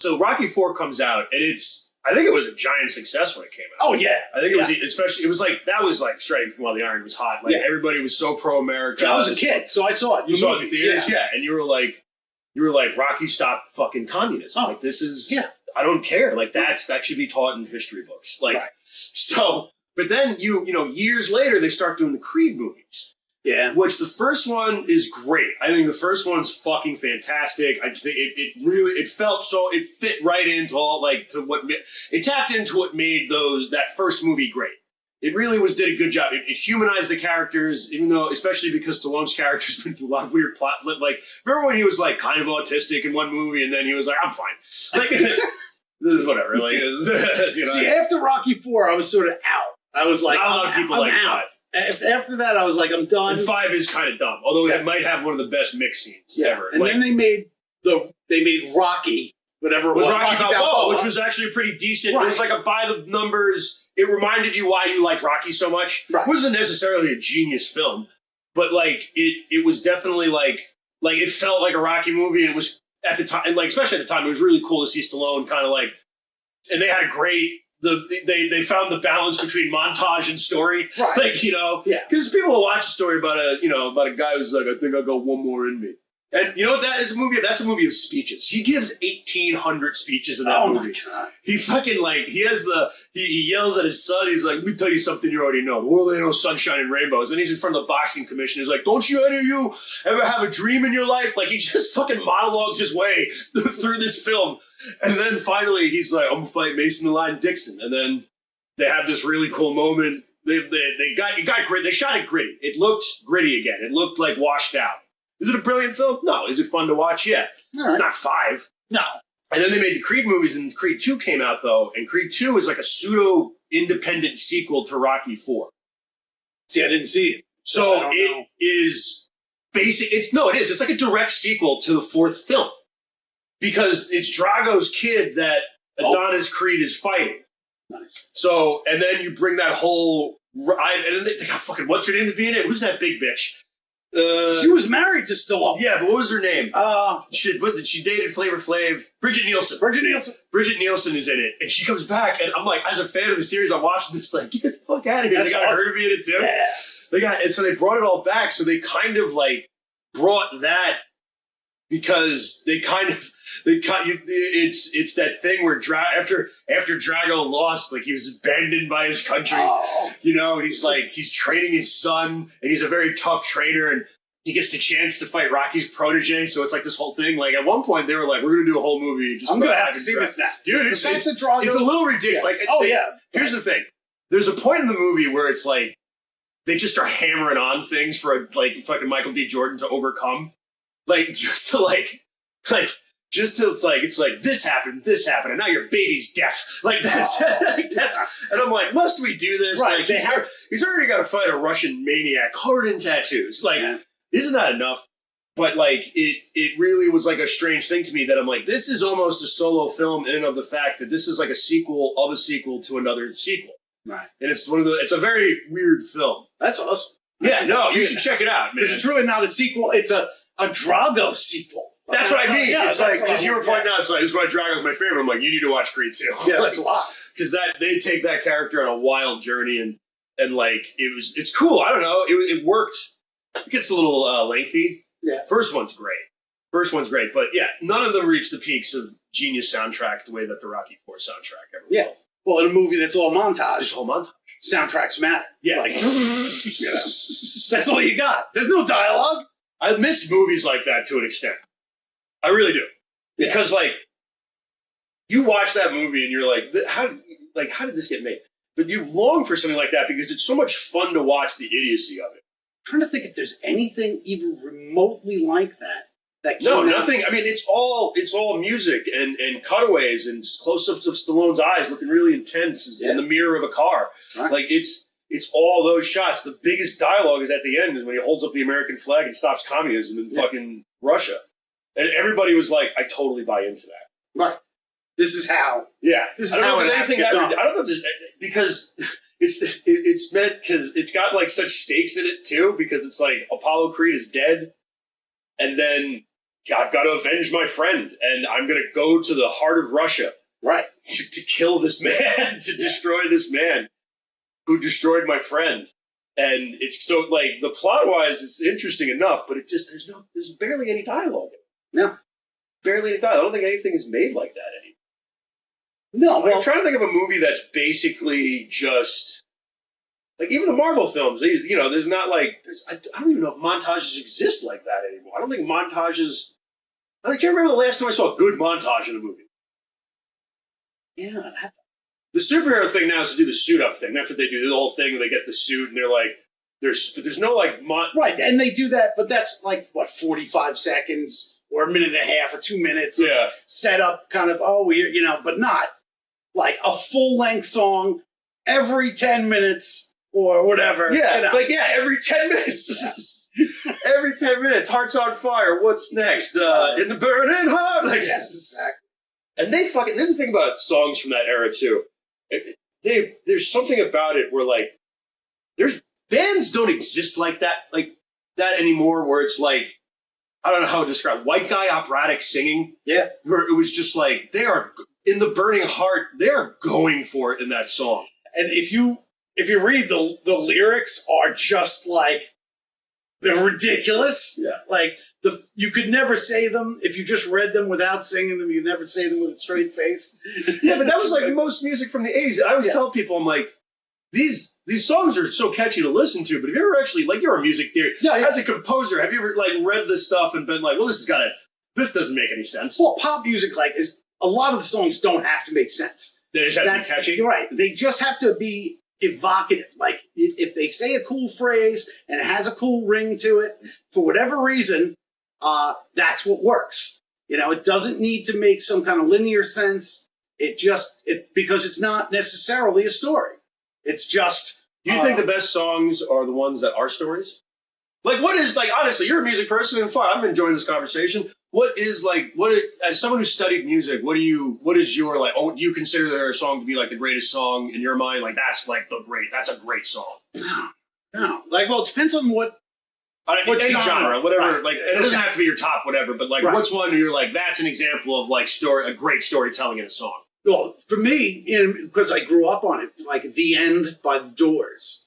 So Rocky IV comes out, and I think it was a giant success when it came out. Oh yeah, I think it was especially. It was like that was like striking while the iron was hot. Like everybody was so pro America. I was a kid, so I saw it. You saw it in theaters, and you were like, Rocky, stop fucking communism. Like this is. Yeah. I don't care. Like that should be taught in history books. Like so. But then years later they start doing the Creed movies. Yeah. Which the first one is great. I think the first one's fucking fantastic. I think it fit right into all it tapped into what made that first movie great. It really did a good job. It humanized the characters, even though, especially because Stallone's character's been through a lot of weird plot. Like, remember when he was like kind of autistic in one movie, and then he was like, "I'm fine." Like, this is whatever. Like, See, after Rocky IV, I was sort of out. I was like, not a lot of people like out. After that, I was like, I'm done. And 5 is kind of dumb, although it might have one of the best mix scenes ever. And then they made Rocky, whatever it was. Rocky Balboa, which was actually pretty decent. Right. It was like a by the numbers. It reminded you why you like Rocky so much. Right. It wasn't necessarily a genius film, but like it was definitely like it felt like a Rocky movie. And it was at the time, like especially at the time, it was really cool to see Stallone kind of like, and they had a great. They found the balance between montage and story, right? Like because people will watch a story about a guy who's like, I think I got one more in me, and you know what that is a movie. That's a movie of speeches. He gives 1,800 speeches in that movie. My God. He fucking he yells at his son. He's like, "Let me tell you something you already know. The world ain't no sunshine and rainbows." And he's in front of the boxing commission. He's like, "Don't any of you ever have a dream in your life?" Like he just fucking monologues his way through this film. And then finally, he's like, "I'm gonna fight Mason the Lion Dixon." And then they have this really cool moment. They got gritty. They shot it gritty. It looked gritty again. It looked like washed out. Is it a brilliant film? No. Is it fun to watch? Yeah. Right. It's not 5. No. And then they made the Creed movies, and Creed 2 came out though. And Creed 2 is like a pseudo independent sequel to Rocky 4. See, I didn't see it. So it is basic. It is. It's like a direct sequel to the 4th film. Because it's Drago's kid that Adonis Creed is fighting. Nice. So, and then you bring that whole... and they got fucking... What's her name to be in it? Who's that big bitch? She was married to Stallone. Yeah, but what was her name? She dated Flavor Flav. Bridget Nielsen. Bridget Nielsen is in it. And she comes back, and I'm like, as a fan of the series, I'm watching this like, get the fuck out of here. They got her to be in it too. Yeah. And so they brought it all back. So they kind of like brought that because it's that thing where after Drago lost, like he was abandoned by his country. He's training his son, and he's a very tough trainer, and he gets the chance to fight Rocky's protege. So it's like this whole thing. Like at one point they were like, "We're going to do a whole movie." I'm going to have to see this now, dude. It's a little ridiculous. Yeah. Like, here's the thing. There's a point in the movie where it's like they just start hammering on things for like fucking Michael D. Jordan to overcome, it's like this happened, and now your baby's deaf. Like that's and I'm like, must we do this? Right. Like he's already got to fight a Russian maniac covered in tattoos. Like, isn't that enough? But like it really was like a strange thing to me that I'm like, this is almost a solo film in and of the fact that this is like a sequel of a sequel to another sequel. Right. And it's a very weird film. That's awesome. Yeah, no, you should check it out, man. It's really not a sequel, it's a Drago sequel. That's what I mean. It's like, because you were pointing out, it's like, this is why Drago's my favorite. I'm like, you need to watch Creed 2. Yeah, that's a lot. Because they take that character on a wild journey, and like, it's cool. I don't know. It worked. It gets a little lengthy. Yeah. First one's great. But yeah, none of them reach the peaks of genius soundtrack the way that the Rocky IV soundtrack ever will. Yeah. Well, in a movie that's all montage. It's all montage. Soundtracks matter. Yeah. Like, that's all you got. There's no dialogue. I miss movies like that to an extent. I really do. Because, like, you watch that movie and you're like, how did this get made? But you long for something like that because it's so much fun to watch the idiocy of it. I'm trying to think if there's anything even remotely like that. No, nothing. I mean, it's all music and cutaways and close-ups of Stallone's eyes looking really intense in the mirror of a car. Right. Like, it's all those shots. The biggest dialogue is at the end is when he holds up the American flag and stops communism in fucking Russia. And everybody was like, I totally buy into that. Right. This is how. Yeah. This is how there's anything I don't know if there's, because it's meant, because it's got like such stakes in it too, because it's like Apollo Creed is dead. And then I've got to avenge my friend, and I'm going to go to the heart of Russia, Right. to kill this man, to destroy this man who destroyed my friend. And it's so like the plot wise, it's interesting enough, but there's barely any dialogue. No. Barely any dialogue. I don't think anything is made like that anymore. No, I'm trying to think of a movie that's basically just like even the Marvel films. There's not like I don't even know if montages exist like that anymore. I don't think montages. I can't remember the last time I saw a good montage in a movie. Yeah. The superhero thing now is to do the suit up thing. That's what they do. The whole thing where they get the suit and they're like, there's no like right, and they do that, but that's like what 45 seconds or a minute and a half or 2 minutes. Yeah. Set up kind of but not like a full length song every 10 minutes or whatever. Yeah, every 10 minutes. Every 10 minutes, Hearts on Fire. What's next? In the Burning Heart. Like, yes, exactly. And there's the thing about songs from that era too. There's something about it where like, there's bands don't exist like that anymore. Where it's like, I don't know how to describe white guy operatic singing. Yeah, where it was just like they are in the burning heart. They are going for it in that song. And if you read the lyrics are just like they're ridiculous. Yeah, like you could never say them if you just read them without singing them. You'd never say them with a straight face. Yeah, but that was like most music from the 80s. I always tell people, I'm like, these songs are so catchy to listen to, but have you ever actually, like, you're a music theory. Yeah. As a composer, have you ever like read this stuff and been like, well, this doesn't make any sense? Well, pop music, is a lot of the songs don't have to make sense. They just have to be catchy. You're right. They just have to be evocative. Like if they say a cool phrase and it has a cool ring to it, for whatever reason, that's what works. It doesn't need to make some kind of linear sense. Because it's not necessarily a story. It's just. Do you think the best songs are the ones that are stories? Like, what is, like, honestly, you're a music person and fine. I'm enjoying this conversation. As someone who studied music, what is your, like, do you consider their song to be, like, the greatest song in your mind? Like, that's a great song. No. Like, well, it depends on what genre, whatever. Right. Like, and it doesn't have to be your top whatever, but, like, what's one where you're like, that's an example of, like, a great storytelling in a song? Well, for me, because I grew up on it, like The End by The Doors.